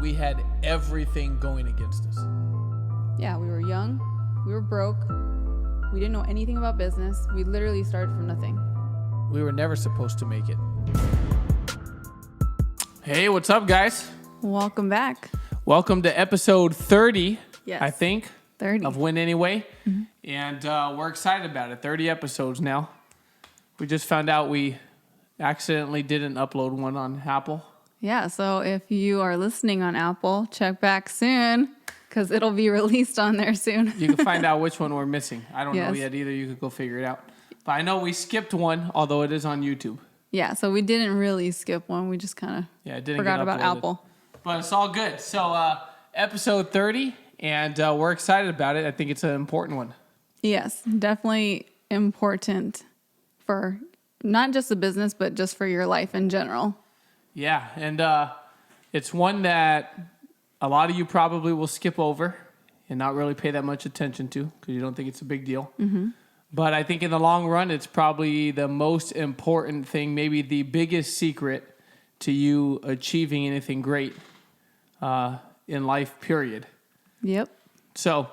we had everything going against us. Yeah, we were young, we were broke, we didn't know anything about business. We literally started from nothing. We were never supposed to make it. Hey, what's up, guys? Welcome back. Welcome to episode 30, Yes. I think, 30. of Win Anyway. Mm-hmm. And we're excited about it. 30 episodes now. We just found out we accidentally didn't upload one on Apple. Yeah, so if you are listening on Apple, check back soon because it'll be released on there soon. You can find out which one we're missing. I don't know Yes. yet either. You could go figure it out. But I know we skipped one, although it is on YouTube. Yeah, so we didn't really skip one. We just kind of forgot about Apple. But it's all good. So episode 30, and we're excited about it. I think it's an important one. Yes, definitely important for not just the business, but just for your life in general. Yeah, and it's one that a lot of you probably will skip over and not really pay that much attention to because you don't think it's a big deal. Mm-hmm. But I think in the long run, it's probably the most important thing, maybe the biggest secret to you achieving anything great in life, period. Yep. So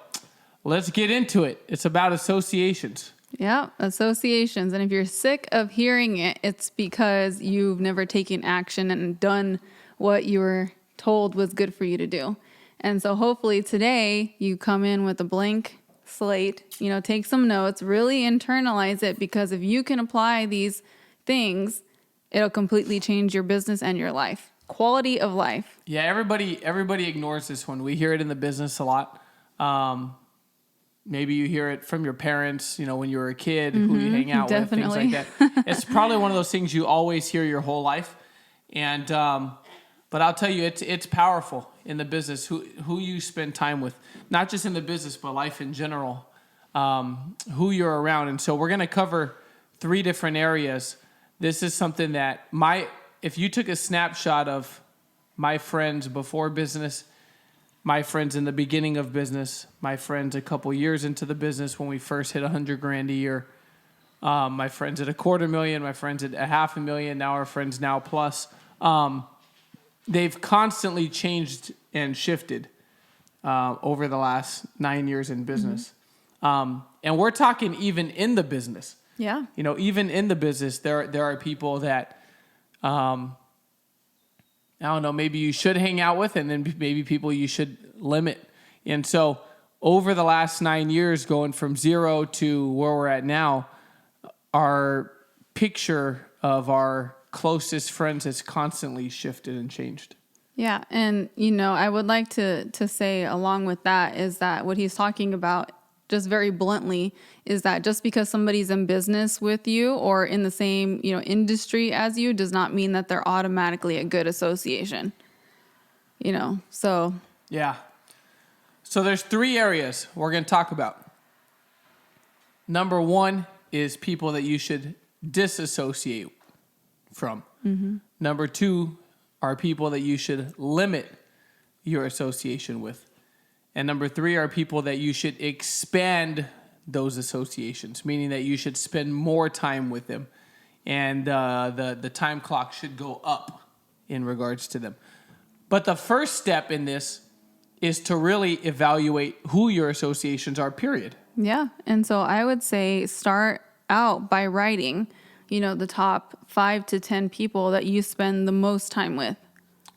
let's get into it. It's about associations. Yeah, associations. And if you're sick of hearing it, it's because you've never taken action and done what you were told was good for you to do. And so hopefully today you come in with a blank slate, take some notes, really internalize it, because if you can apply these things, it'll completely change your business and your life. Quality of life. Yeah, everybody ignores this one. We hear it in the business a lot. Maybe you hear it from your parents, when you were a kid, who you hang out with, things like that. It's probably one of those things you always hear your whole life. And but I'll tell you, it's powerful in the business, who you spend time with, not just in the business, but life in general, who you're around. And so we're going to cover 3 different areas. This is something that if you took a snapshot of my friends before business, my friends in the beginning of business, my friends a couple years into the business when we first hit $100,000 a year, my friends at $250,000, my friends at $500,000, now our friends now plus. They've constantly changed and shifted over the last 9 years in business. Mm-hmm. And we're talking even in the business. Yeah. Even in the business, there are people that, I don't know, maybe you should hang out with, and then maybe people you should limit. And so over the last 9 years, going from 0 to where we're at now, our picture of our closest friends has constantly shifted and changed. Yeah. And, I would like to say along with that is that what he's talking about, just very bluntly, is that just because somebody's in business with you or in the same, industry as you does not mean that they're automatically a good association. So. Yeah. So there's 3 areas we're going to talk about. Number 1 is people that you should disassociate from. Mm-hmm. Number 2 are people that you should limit your association with. And number 3 are people that you should expand those associations, meaning that you should spend more time with them. And the time clock should go up in regards to them. But the first step in this is to really evaluate who your associations are, period. Yeah. And so I would say start out by writing, the top 5 to 10 people that you spend the most time with.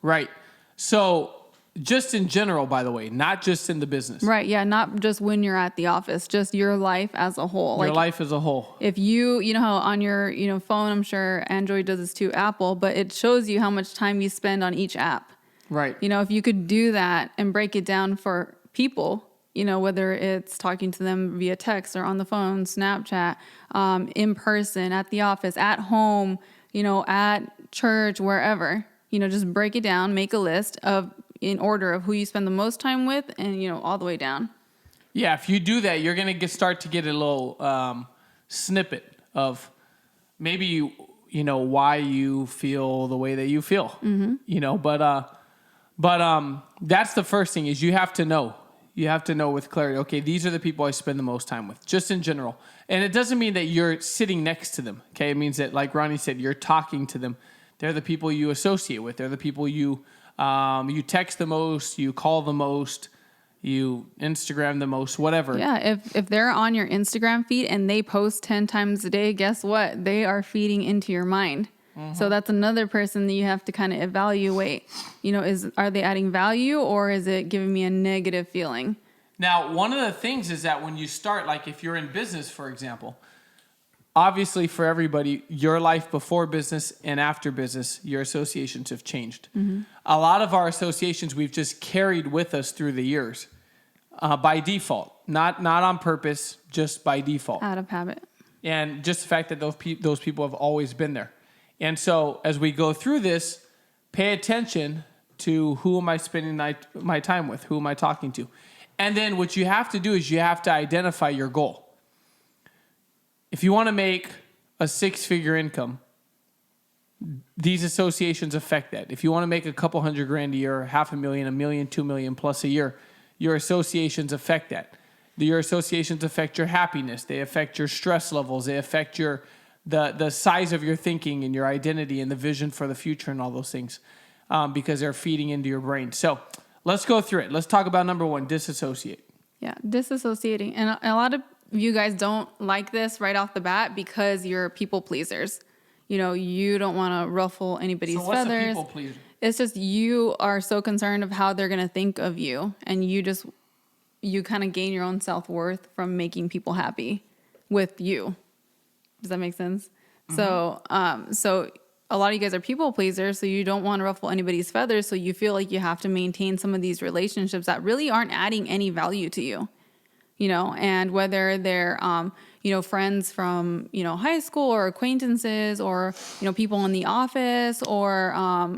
Right. So just in general, by the way, not just in the business. Right. Yeah. Not just when you're at the office, just your life as a whole. Your life as a whole. If you know how on your, phone, I'm sure Android does this too, Apple, but it shows you how much time you spend on each app. Right. If you could do that and break it down for people, whether it's talking to them via text or on the phone, Snapchat, in person, at the office, at home, at church, wherever, just break it down, make a list in order of who you spend the most time with and, all the way down. Yeah. If you do that, you're going to start to get a little snippet of maybe, why you feel the way that you feel, but that's the first thing is you have to know. You have to know with clarity, okay, these are the people I spend the most time with, just in general. And it doesn't mean that you're sitting next to them, okay? It means that, like Ronnie said, you're talking to them. They're the people you associate with. They're the people you You text the most, you call the most, you Instagram the most, whatever. Yeah, if they're on your Instagram feed and they post 10 times a day, guess what? They are feeding into your mind. So that's another person that you have to kind of evaluate. Are they adding value, or is it giving me a negative feeling? Now, one of the things is that when you start, like if you're in business, for example, obviously for everybody, your life before business and after business, your associations have changed. A lot of our associations we've just carried with us through the years by default, not on purpose, just by default. Out of habit. And just the fact that those people have always been there. And so as we go through this, pay attention to who am I spending my time with? Who am I talking to? And then what you have to do is you have to identify your goal. If you want to make a 6-figure income, these associations affect that. If you want to make a couple $100,000 a year, $500,000, $1 million, $2 million plus a year, your associations affect that. Your associations affect your happiness. They affect your stress levels. They affect the size of your thinking and your identity and the vision for the future and all those things because they're feeding into your brain. So let's go through it. Let's talk about number 1, disassociate. Yeah, disassociating. And a lot of you guys don't like this right off the bat because you're people pleasers. You don't want to ruffle anybody's So what's feathers. a people pleaser? It's just you are so concerned of how they're going to think of you, and you kind of gain your own self-worth from making people happy with you. Does that make sense? So a lot of you guys are people pleasers, so you don't want to ruffle anybody's feathers, so you feel like you have to maintain some of these relationships that really aren't adding any value to you. And whether they're, friends from, high school or acquaintances or, people in the office or,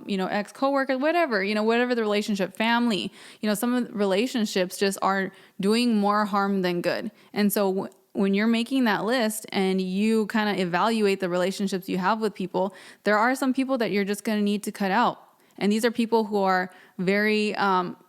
ex-coworkers, whatever the relationship, family, some of the relationships just are doing more harm than good. And so when you're making that list and you kind of evaluate the relationships you have with people, there are some people that you're just going to need to cut out. And these are people who are very,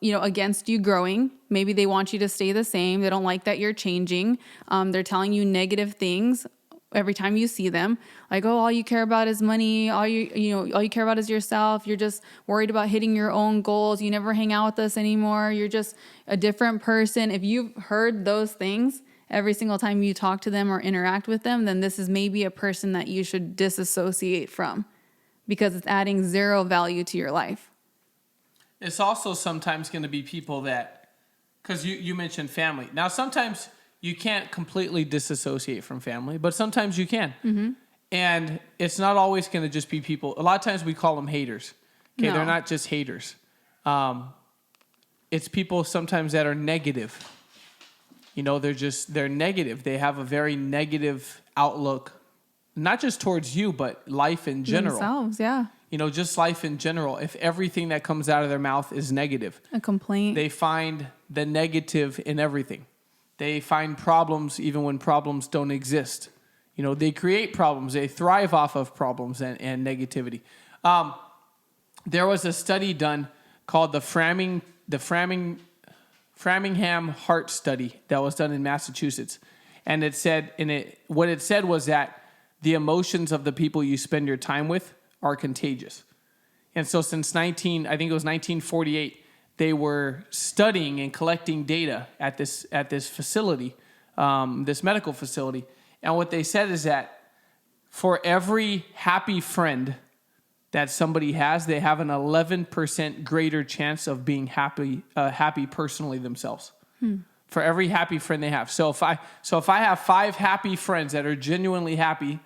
against you growing. Maybe they want you to stay the same. They don't like that you're changing. They're telling you negative things every time you see them. Like, oh, all you care about is money. All you care about is yourself. You're just worried about hitting your own goals. You never hang out with us anymore. You're just a different person. If you've heard those things every single time you talk to them or interact with them, then this is maybe a person that you should disassociate from, because it's adding zero value to your life. It's also sometimes going to be people that, because you mentioned family. Now, sometimes you can't completely disassociate from family, but sometimes you can. Mm-hmm. And it's not always going to just be people. A lot of times we call them haters. Okay, no. They're not just haters. It's people sometimes that are negative. They're negative. They have a very negative outlook, not just towards you, but life in general. Themselves, yeah. Just life in general. If everything that comes out of their mouth is negative, a complaint, they find the negative in everything. They find problems even when problems don't exist. They create problems. They thrive off of problems and negativity. There was a study done called the Framingham Heart Study that was done in Massachusetts. And what it said was that the emotions of the people you spend your time with are contagious. And so since 1948, they were studying and collecting data at this facility, this medical facility. And what they said is that for every happy friend that somebody has, they have an 11% greater chance of being happy personally themselves. For every happy friend they have. So if I have 5 happy friends that are genuinely happy,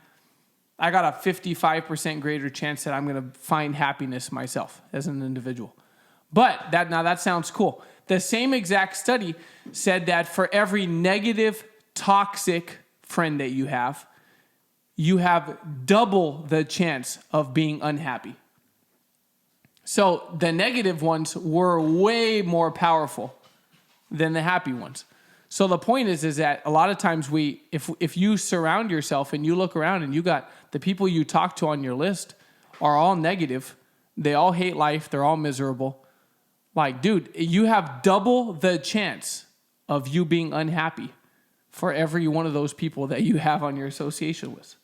I got a 55% greater chance that I'm going to find happiness myself as an individual. But that sounds cool. The same exact study said that for every negative, toxic friend that you have double the chance of being unhappy. So the negative ones were way more powerful than the happy ones. So the point is that a lot of times if you surround yourself and you look around and you got the people you talk to on your list are all negative, they all hate life, they're all miserable. Like, dude, you have double the chance of you being unhappy for every one of those people that you have on your association list.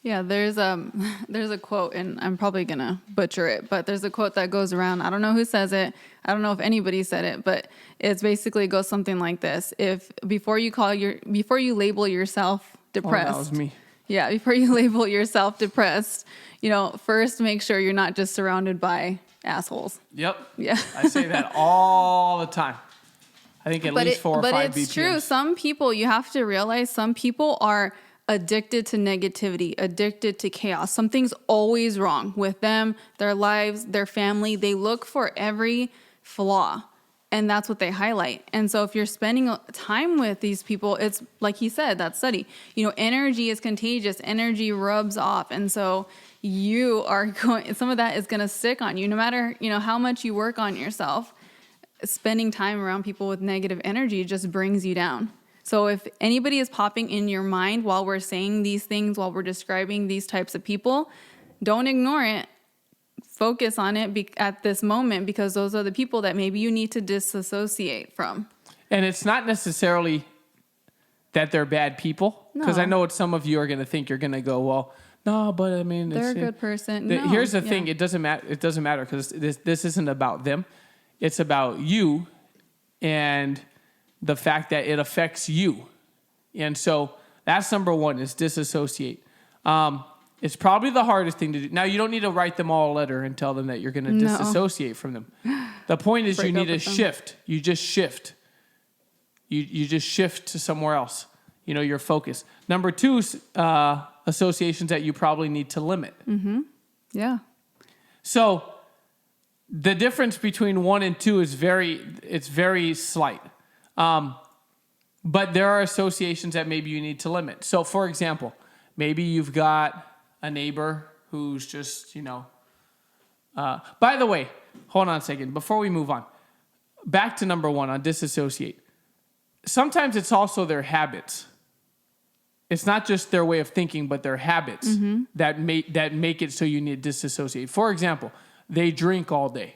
Yeah, there's a quote, and I'm probably gonna butcher it, but there's a quote that goes around. I don't know who says it. I don't know if anybody said it, but it's basically goes something like this: if before you label yourself depressed, that was me. Yeah, before you label yourself depressed, first make sure you're not just surrounded by assholes. Yep. Yeah. I say that all the time. I think at least 4 or 5 BPMs. But it's true. Some people, you have to realize, some people are addicted to negativity, addicted to chaos. Something's always wrong with them, their lives, their family. They look for every flaw, and that's what they highlight. And so if you're spending time with these people, it's like he said, that study, energy is contagious. Energy rubs off. And so some of that is going to stick on you no matter, how much you work on yourself. Spending time around people with negative energy just brings you down. So if anybody is popping in your mind while we're saying these things, while we're describing these types of people, don't ignore it. Focus on it at this moment, because those are the people that maybe you need to disassociate from. And it's not necessarily that they're bad people, because I know what some of you are going to think. You're going to go, well, no, but I mean, they're a good person. Here's the thing. It doesn't matter. It doesn't matter, because this isn't about them. It's about you and the fact that it affects you. And so that's number one, is disassociate. It's probably the hardest thing to do. Now, you don't need to write them all a letter and tell them that you're going to disassociate from them. The point is, you need to shift. You just shift. You just shift to somewhere else, your focus. Number two, associations that you probably need to limit. Mm-hmm. Yeah. So the difference between 1 and 2 is very slight. But there are associations that maybe you need to limit. So, for example, maybe you've got a neighbor who's just, by the way, hold on a second. Before we move on, back to number 1 on disassociate. Sometimes it's also their habits. It's not just their way of thinking, but their habits that make it so you need to disassociate. For example, they drink all day.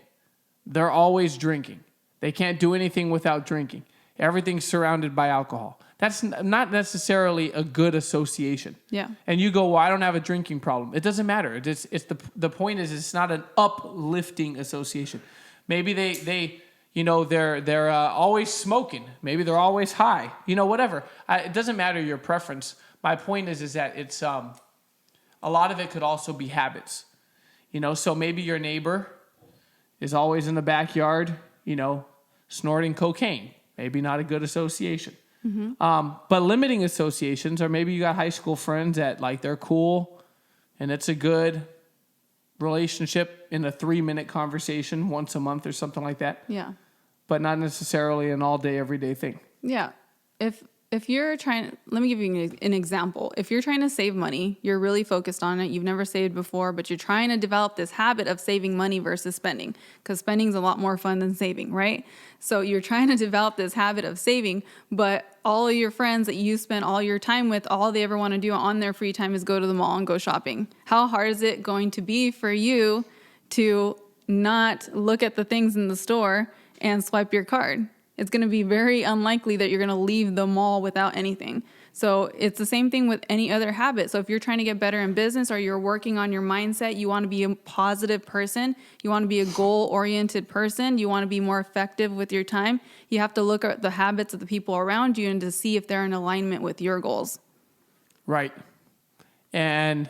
They're always drinking. They can't do anything without drinking. Everything's surrounded by alcohol. That's not necessarily a good association. Yeah. And you go, well, I don't have a drinking problem. It doesn't matter. It's the point is, it's not an uplifting association. Maybe they're always smoking. Maybe they're always high. Whatever. It doesn't matter your preference. My point is that it's a lot of it could also be habits. So maybe your neighbor is always in the backyard, snorting cocaine. Maybe not a good association. Mm-hmm. But limiting associations, or maybe you got high school friends that they're cool and it's a good relationship in a 3-minute conversation once a month or something like that. Yeah. But not necessarily an all day, everyday thing. Yeah. If you're trying, let me give you an example. If you're trying to save money, you're really focused on it. You've never saved before, but you're trying to develop this habit of saving money versus spending, because spending's a lot more fun than saving, right? So you're trying to develop this habit of saving, but all of your friends that you spend all your time with, all they ever want to do on their free time is go to the mall and go shopping. How hard is it going to be for you to not look at the things in the store and swipe your card? It's going to be very unlikely that you're going to leave the mall without anything. So it's the same thing with any other habit. So if you're trying to get better in business, or you're working on your mindset, you want to be a positive person, you want to be a goal-oriented person, you want to be more effective with your time, you have to look at the habits of the people around you and to see if they're in alignment with your goals. Right. And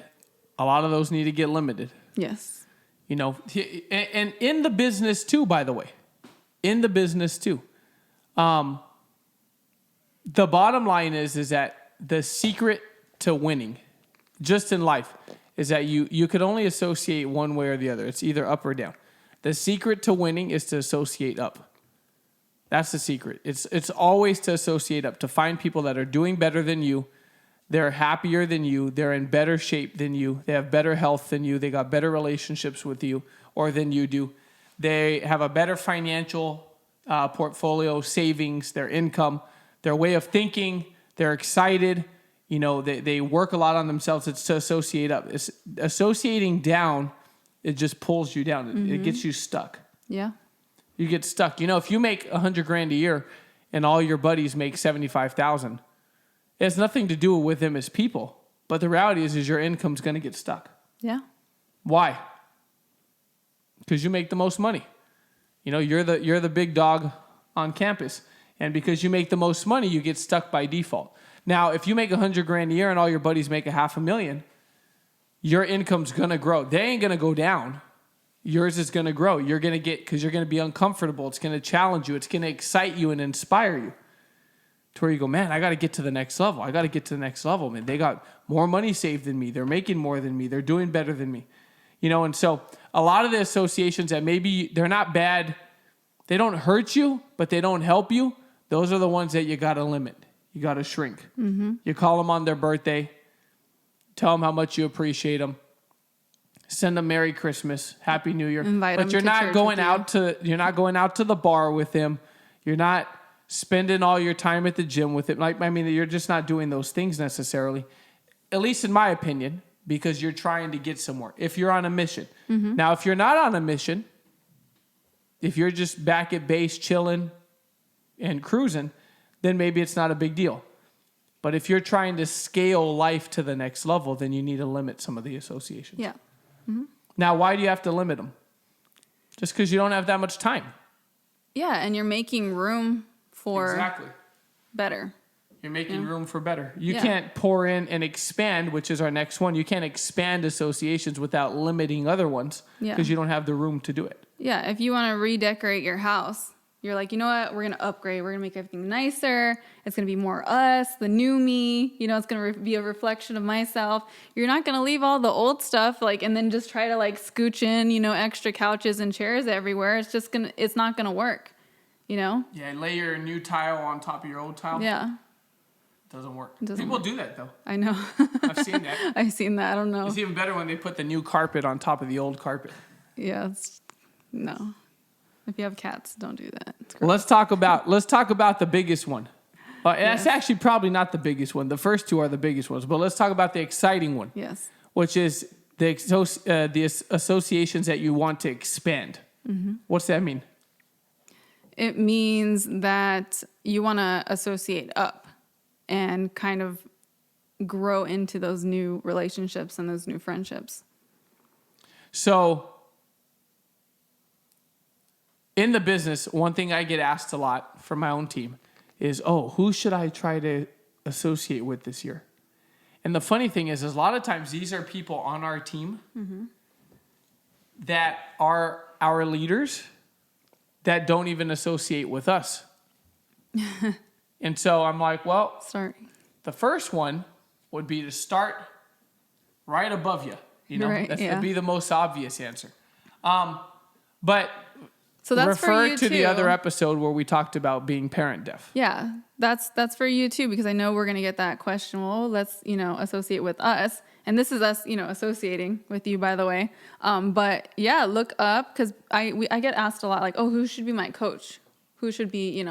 a lot of those need to get limited. Yes. And in the business too, by the way. In the business too. The bottom line is that the secret to winning, just in life, is that you could only associate one way or the other. It's either up or down. The secret to winning is to associate up. That's the secret. It's always to associate up, to find people that are doing better than you. They're happier than you. They're in better shape than you. They have better health than you. They got better relationships with you or than you do. They have a better financial portfolio, savings, their income, their way of thinking. They're excited. They work a lot on themselves. It's to associate up. It's associating down, it just pulls you down. Mm-hmm. It gets you stuck. Yeah. You get stuck. If you make $100,000 a year and all your buddies make $75,000, it has nothing to do with them as people. But the reality is your income's going to get stuck. Yeah. Why? Because you make the most money. You know, you're the big dog on campus. And because you make the most money, you get stuck by default. Now, if you make $100,000 a year and all your buddies make $500,000, your income's going to grow. They ain't going to go down. Yours is going to grow. You're going to because you're going to be uncomfortable. It's going to challenge you. It's going to excite you and inspire you to where you go, man, I got to get to the next level. I got to get to the next level, man. They got more money saved than me. They're making more than me. They're doing better than me. You know, and so a lot of the associations that maybe they're not bad, they don't hurt you, but they don't help you. Those are the ones that you got to limit. You got to shrink. Mm-hmm. You call them on their birthday. Tell them how much you appreciate them. Send them Merry Christmas, Happy New Year. Invite but them you're to not church going with out to you're not going out to the bar with them. You're not spending all your time at the gym with it. Like, I mean, you're just not doing those things necessarily. At least in my opinion, because you're trying to get somewhere. If you're on a mission. Mm-hmm. Now, if you're not on a mission, if you're just back at base chilling and cruising, then maybe it's not a big deal. But if you're trying to scale life to the next level, then you need to limit some of the associations. Yeah. Mm-hmm. Now, why do you have to limit them? Just because you don't have that much time. Yeah, and you're making room for Exactly. better. You're making room for better. You can't pour in and expand, which is our next one. You can't expand associations without limiting other ones because you don't have the room to do it. Yeah, if you want to redecorate your house, you're like, you know what? We're going to upgrade. We're going to make everything nicer. It's going to be more us, the new me. You know, it's going to be a reflection of myself. You're not going to leave all the old stuff, like, and then just try to like scooch in, you know, extra couches and chairs everywhere. It's not going to work, you know? Yeah, lay your new tile on top of your old tile. Yeah. Doesn't work. People do that, though. I know. I've seen that. I've seen that. I don't know. It's even better when they put the new carpet on top of the old carpet. Yeah, no. If you have cats, don't do that. Let's talk about the biggest one. That's actually probably not the biggest one. The first two are the biggest ones, but let's talk about the exciting one. Yes. Which is the associations that you want to expand. Mm-hmm. What's that mean? It means that you want to associate up and kind of grow into those new relationships and those new friendships. So in the business, one thing I get asked a lot from my own team is, who should I try to associate with this year? And the funny thing is a lot of times these are people on our team that are our leaders that don't even associate with us. And so I'm like, well, the first one would be to start right above you. You know, that'd be the most obvious answer. But so that's refer for you to too. the other episode where we talked about being parent deaf. Yeah, that's for you too, because I know we're going to get that question. Well, let's, associate with us. And this is us, associating with you, by the way. But yeah, look up, because I get asked a lot, like, who should be my coach? Who should be,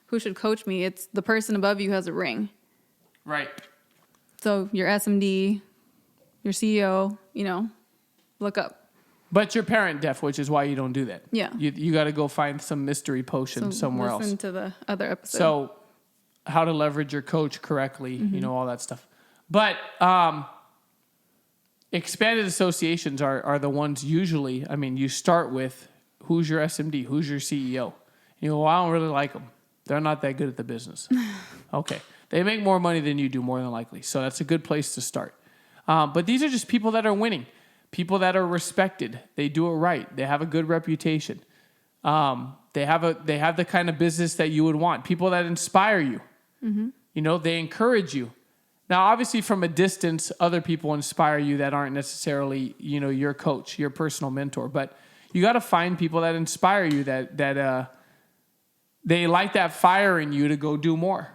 who should coach me? It's the person above you who has a ring. Right. So your SMD, your CEO, look up. But you're parent deaf, which is why you don't do that. Yeah. You got to go find some mystery potion somewhere else. Listen to the other episode. So how to leverage your coach correctly, all that stuff. But expanded associations are the ones usually, you start with who's your SMD, who's your CEO. You go, well, I don't really like them. They're not that good at the business. Okay. They make more money than you do, more than likely. So that's a good place to start. But these are just people that are winning. People that are respected. They do it right. They have a good reputation. They have the kind of business that you would want. People that inspire you. Mm-hmm. They encourage you. Now, obviously, from a distance, other people inspire you that aren't necessarily, your coach, your personal mentor. But you got to find people that inspire you, that they light that fire in you to go do more.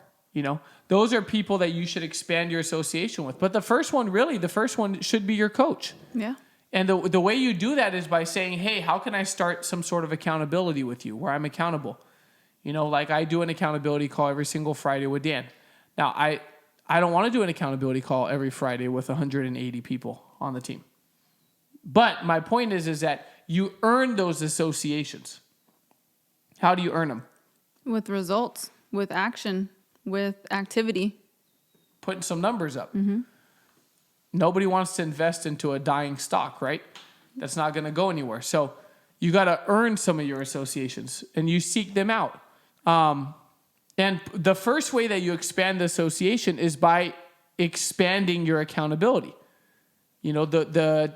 Those are people that you should expand your association with. But the first one should be your coach. Yeah. And the way you do that is by saying, hey, how can I start some sort of accountability with you where I'm accountable? Like I do an accountability call every single Friday with Dan. Now, I don't want to do an accountability call every Friday with 180 people on the team. But my point is that you earn those associations. How do you earn them? With results, with action, with activity. Putting some numbers up. Mm-hmm. nobody wants to invest into a dying stock, right? That's not going to go anywhere. So you got to earn some of your associations and you seek them out. And the first way that you expand the association is by expanding your accountability. You know, the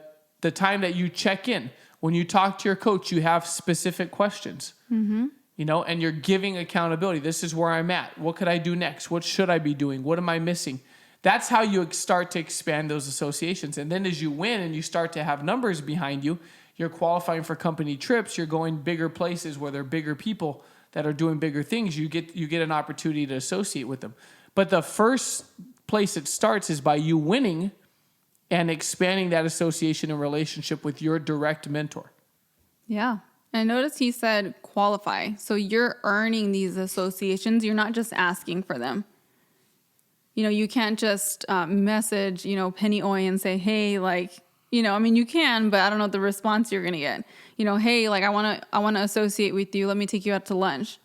time that you check in, when you talk to your coach, you have specific questions, you know, and you're giving accountability. This is where I'm at. What could I do next? What should I be doing? What am I missing? That's how you start to expand those associations. And then as you win and you start to have numbers behind you, you're qualifying for company trips. You're going bigger places where there are bigger people that are doing bigger things. You get an opportunity to associate with them. But the first place it starts is by you winning and expanding that association and relationship with your direct mentor. Yeah. And notice he said qualify. So you're earning these associations. You're not just asking for them. You know, you can't just message, you know, Penny Oy and say, hey, like, you know, I mean, you can, but I don't know the response you're going to get. You know, hey, like, I want to associate with you. Let me take you out to lunch.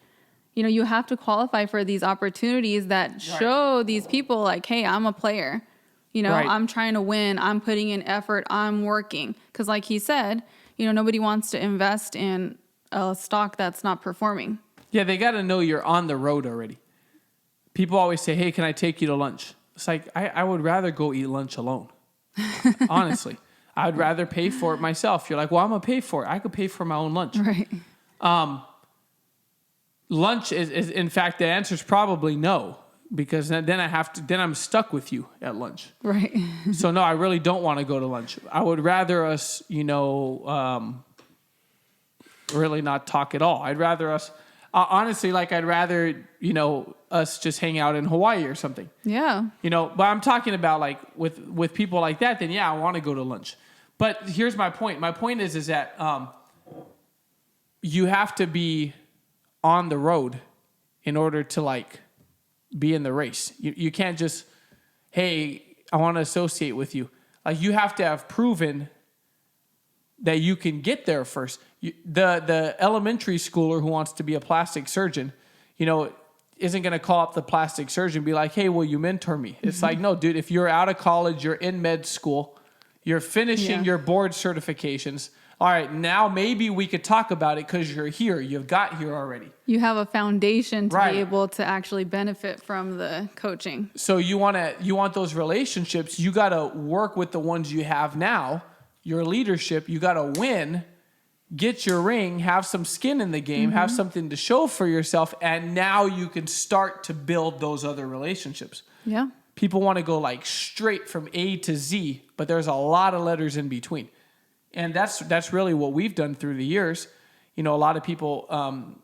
You know, you have to qualify for these opportunities that show these people like, hey, I'm a player. You know, I'm trying to win. I'm putting in effort. I'm working. Because like he said, you know, nobody wants to invest in a stock that's not performing. Yeah, they got to know you're on the road already. People always say, hey, can I take you to lunch? It's like, I would rather go eat lunch alone. Honestly, I'd rather pay for it myself. You're like, well, I'm going to pay for it. I could pay for my own lunch. Right. Lunch is, in fact, the answer is probably no, because then I'm stuck with you at lunch. Right. So no, I really don't want to go to lunch. I would rather us, you know, really not talk at all. I'd rather us, honestly, like I'd rather, you know, us just hang out in Hawaii or something. Yeah. You know, but I'm talking about like with people like that, then yeah, I want to go to lunch. But here's my point. My point is that you have to be on the road in order to like be in the race. You can't just, hey, I want to associate with you. Like you have to have proven that you can get there first. The elementary schooler who wants to be a plastic surgeon, you know, isn't going to call up the plastic surgeon and be like, hey, will you mentor me? It's like, no, dude, if you're out of college, you're in med school, you're finishing your board certifications. All right, now maybe we could talk about it because you're here. You've got here already. You have a foundation to be able to actually benefit from the coaching. So you want those relationships. You got to work with the ones you have now. Your leadership, you got to win, get your ring, have some skin in the game, have something to show for yourself, and now you can start to build those other relationships. Yeah. People want to go like straight from A to Z, but there's a lot of letters in between. And that's really what we've done through the years. You know, a lot of people,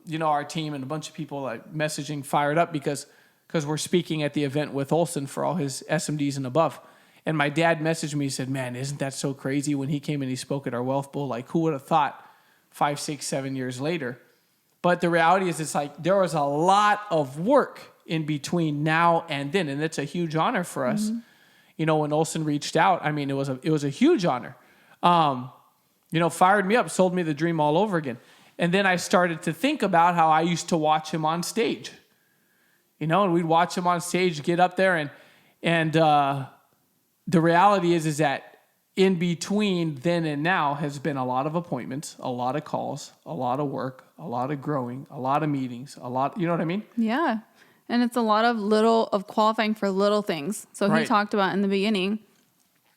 you know, our team and a bunch of people like messaging fired up because we're speaking at the event with Olson for all his SMDs and above. And my dad messaged me, he said, man, isn't that so crazy when he came and he spoke at our Wealth Bowl? Like, who would have thought 5, 6, 7 years later? But the reality is it's like there was a lot of work in between now and then. And it's a huge honor for us. You know, when Olson reached out, I mean, it was a huge honor. You know, fired me up, sold me the dream all over again. And then I started to think about how I used to watch him on stage. You know, and we'd watch him on stage, get up there, and the reality is that in between then and now has been a lot of appointments, a lot of calls, a lot of work, a lot of growing, a lot of meetings, you know what I mean? Yeah. And it's a lot of qualifying for little things. So he talked about in the beginning,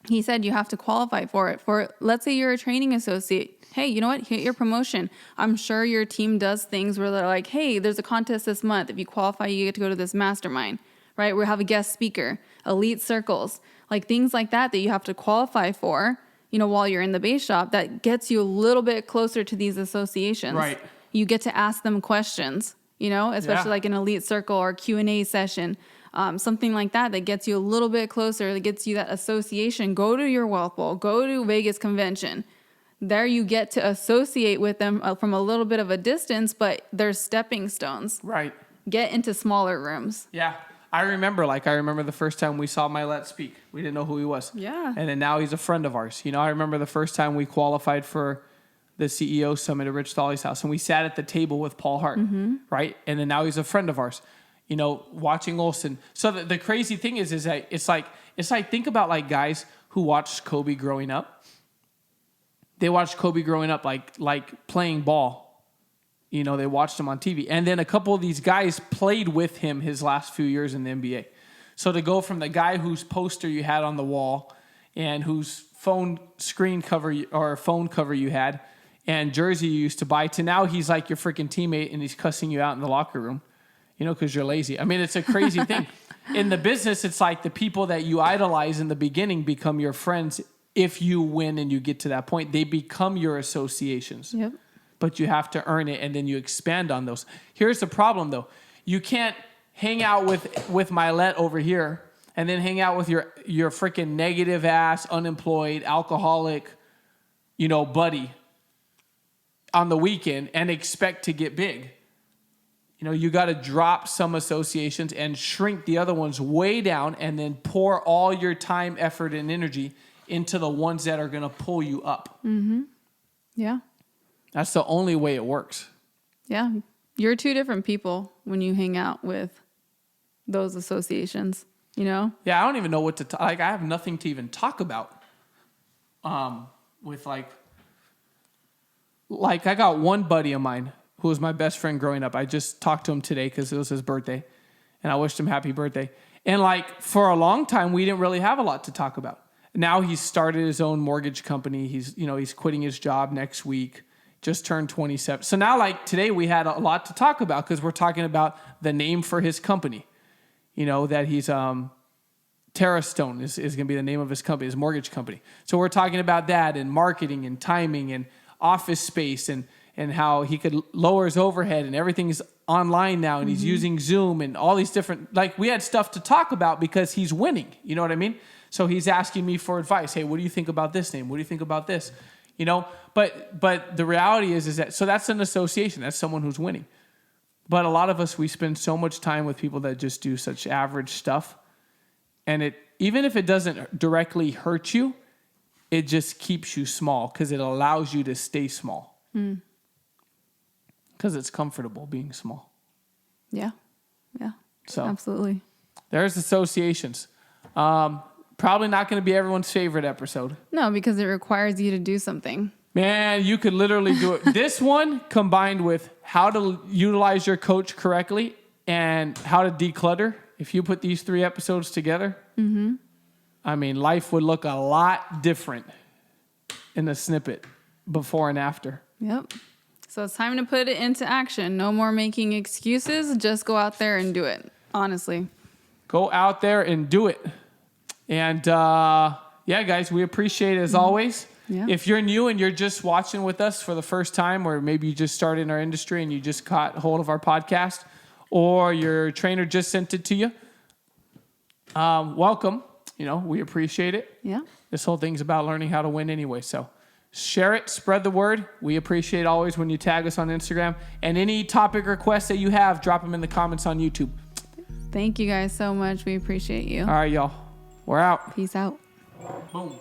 he said you have to qualify for it. For, let's say you're a training associate. Hey, you know what? Hit your promotion. I'm sure your team does things where they're like, hey, there's a contest this month. If you qualify, you get to go to this mastermind, right? We have a guest speaker, elite circles, like things like that you have to qualify for, you know, while you're in the base shop. That gets you a little bit closer to these associations. Right. You get to ask them questions, you know, especially like an elite circle or Q&A session. Something like that gets you a little bit closer, that gets you that association. Go to your Wealth Bowl, go to Vegas convention. There you get to associate with them from a little bit of a distance, but there's stepping stones. Right. Get into smaller rooms. Yeah. I remember the first time we saw Milet speak. We didn't know who he was. Yeah. And then now he's a friend of ours. You know, I remember the first time we qualified for the CEO Summit at Rich Dolly's house, and we sat at the table with Paul Hart, right? And then now he's a friend of ours. You know, watching Olson. So the crazy thing is that it's like think about like guys who watched Kobe growing up. They watched Kobe growing up like playing ball. You know, they watched him on TV. And then a couple of these guys played with him his last few years in the NBA. So to go from the guy whose poster you had on the wall and whose phone cover you had and jersey you used to buy to now he's like your freaking teammate and he's cussing you out in the locker room, you know, because you're lazy. I mean, it's a crazy thing. In the business, it's like the people that you idolize in the beginning become your friends. If you win and you get to that point, they become your associations. Yep. But you have to earn it, and then you expand on those. Here's the problem, though. You can't hang out with Milet over here and then hang out with your freaking negative ass, unemployed, alcoholic, you know, buddy on the weekend and expect to get big. You know, you got to drop some associations and shrink the other ones way down and then pour all your time, effort, and energy into the ones that are going to pull you up. Mm-hmm. Yeah. That's the only way it works. Yeah. You're two different people when you hang out with those associations, you know? Yeah, I don't even know what to talk. Like, I have nothing to even talk about. With like I got one buddy of mine who was my best friend growing up. I just talked to him today because it was his birthday, and I wished him happy birthday. And like for a long time, we didn't really have a lot to talk about. Now he's started his own mortgage company. He's quitting his job next week. Just turned 27. So now, like today, we had a lot to talk about because we're talking about the name for his company. You know, that he's Terrastone is going to be the name of his company, his mortgage company. So we're talking about that and marketing and timing and office space and how he could lower his overhead and everything's online now and he's using Zoom and all these different, like we had stuff to talk about because he's winning. You know what I mean? So he's asking me for advice. Hey, what do you think about this name? What do you think about this? You know, but the reality is that, so that's an association. That's someone who's winning. But a lot of us, we spend so much time with people that just do such average stuff. And even if it doesn't directly hurt you, it just keeps you small because it allows you to stay small. Because it's comfortable being small. Yeah. Yeah. So absolutely. There's associations. Probably not going to be everyone's favorite episode. No, because it requires you to do something. Man, you could literally do it. This one combined with how to utilize your coach correctly and how to declutter. If you put these 3 episodes together, I mean, life would look a lot different in the snippet before and after. Yep. So it's time to put it into action. No more making excuses. Just go out there and do it. Honestly. Go out there and do it. And yeah, guys, we appreciate it as always. Yeah. If you're new and you're just watching with us for the first time, or maybe you just started in our industry and you just caught hold of our podcast, or your trainer just sent it to you, welcome. You know, we appreciate it. Yeah. This whole thing's about learning how to win anyway. So share it, spread the word. We appreciate always when you tag us on Instagram. And any topic requests that you have, drop them in the comments on YouTube. Thank you guys so much. We appreciate you. All right, y'all. We're out. Peace out. Boom.